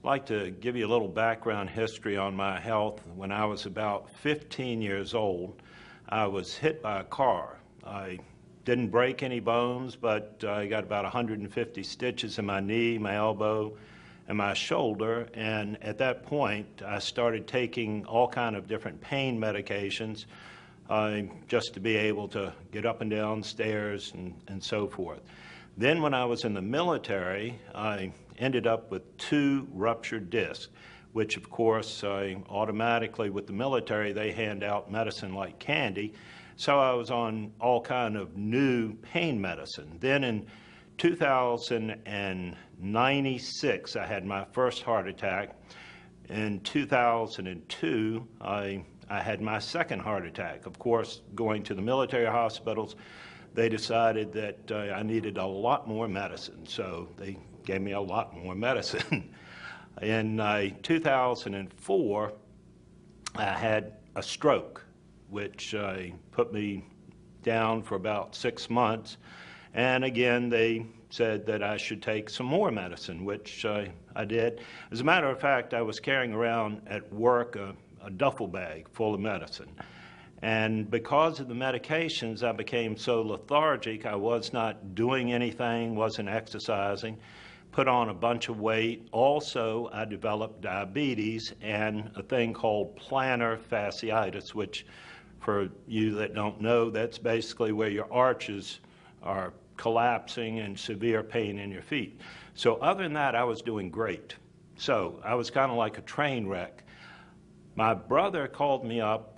I'd like to give you a little background history on my health. When I was about 15 years old, I was hit by a car. I didn't break any bones, but I got about 150 stitches in my knee, my elbow, and my shoulder. And at that point, I started taking all kind of different pain medications just to be able to get up and down stairs and so forth. Then when I was in the military, I ended up with 2 ruptured discs, which of course automatically with the military they hand out medicine like candy. So I was on all kind of new pain medicine. Then in 2096, I had my first heart attack. In 2002, I had my second heart attack. Of course, going to the military hospitals, they decided that I needed a lot more medicine, so they gave me a lot more medicine. In 2004, I had a stroke, which put me down for about 6 months. And again, they said that I should take some more medicine, which I did. As a matter of fact, I was carrying around at work a duffel bag full of medicine. And because of the medications, I became so lethargic, I was not doing anything, wasn't exercising, put on a bunch of weight. Also, I developed diabetes and a thing called plantar fasciitis, which for you that don't know, that's basically where your arches are collapsing and severe pain in your feet. So other than that, I was doing great. So I was kind of like a train wreck. My brother called me up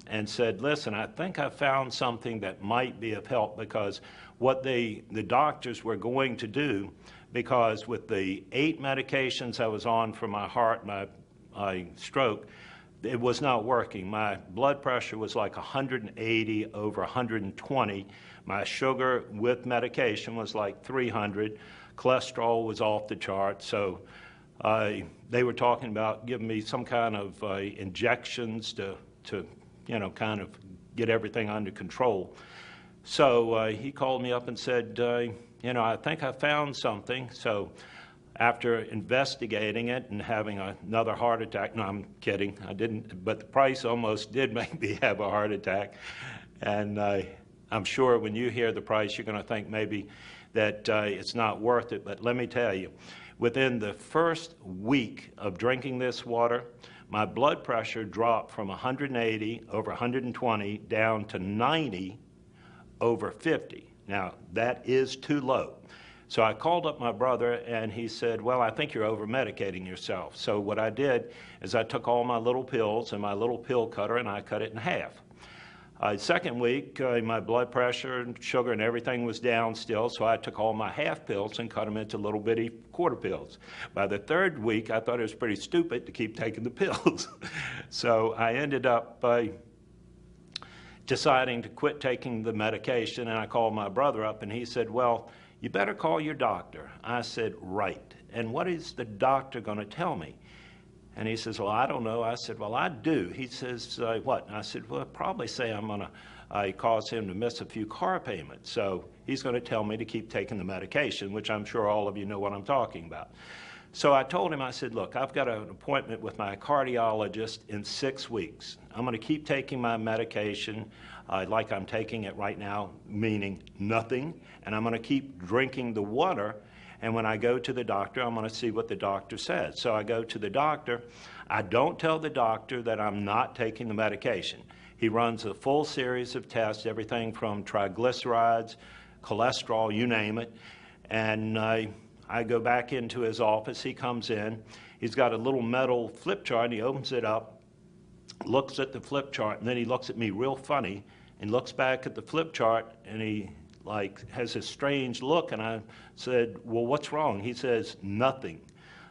and said, listen, I think I found something that might be of help, because what the doctors were going to do, because with the 8 medications I was on for my heart, my stroke, it was not working. My blood pressure was like 180 over 120. My sugar with medication was like 300. Cholesterol was off the chart. So they were talking about giving me some kind of injections to kind of get everything under control. So he called me up and said, I think I found something. So after investigating it and having another heart attack, no, I'm kidding, I didn't, but the price almost did make me have a heart attack. And I'm sure when you hear the price, you're going to think maybe that it's not worth it. But let me tell you, within the first week of drinking this water, my blood pressure dropped from 180 over 120 down to 90 over 50. Now, that is too low. So I called up my brother, and he said, well, I think you're over-medicating yourself. So what I did is I took all my little pills and my little pill cutter, and I cut it in half. Second week, my blood pressure and sugar and everything was down still, so I took all my half pills and cut them into little bitty quarter pills. By the third week, I thought it was pretty stupid to keep taking the pills. So I ended up deciding to quit taking the medication, and I called my brother up, and he said, well, you better call your doctor. I said, right. And what is the doctor going to tell me? And he says, well, I don't know. I said, well, I do. He says, what? And I said, well, I'd probably say I'm going to cause him to miss a few car payments. So he's going to tell me to keep taking the medication, which I'm sure all of you know what I'm talking about. So I told him, I said, look, I've got an appointment with my cardiologist in 6 weeks. I'm going to keep taking my medication like I'm taking it right now, meaning nothing, and I'm going to keep drinking the water. And when I go to the doctor, I'm going to see what the doctor says. So I go to the doctor. I don't tell the doctor that I'm not taking the medication. He runs a full series of tests, everything from triglycerides, cholesterol, you name it. And I go back into his office. He comes in. He's got a little metal flip chart, and he opens it up, looks at the flip chart, and then he looks at me real funny and looks back at the flip chart, and he has a strange look. And I said, well, what's wrong? He says, nothing.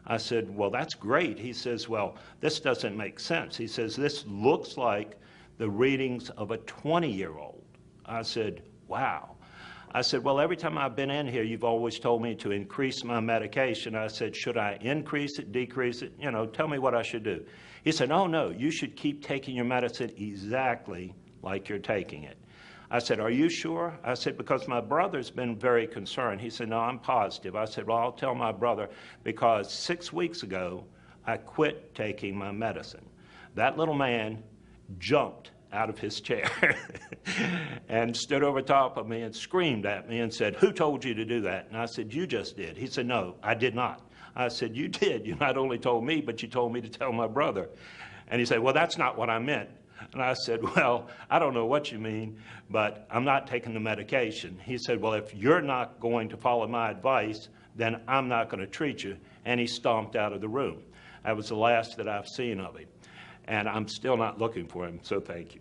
I said, well, that's great. He says, well, this doesn't make sense. He says, this looks like the readings of a 20-year-old. I said, wow. I said, well, every time I've been in here, you've always told me to increase my medication. I said, should I increase it, decrease it? Tell me what I should do. He said, oh, no, you should keep taking your medicine exactly like you're taking it. I said, are you sure? I said, because my brother's been very concerned. He said, no, I'm positive. I said, well, I'll tell my brother, because 6 weeks ago, I quit taking my medicine. That little man jumped out of his chair and stood over top of me and screamed at me and said, who told you to do that? And I said, you just did. He said, no, I did not. I said, you did. You not only told me, but you told me to tell my brother. And he said, well, that's not what I meant. And I said, well, I don't know what you mean, but I'm not taking the medication. He said, well, if you're not going to follow my advice, then I'm not going to treat you. And he stomped out of the room. That was the last that I've seen of him. And I'm still not looking for him, so thank you.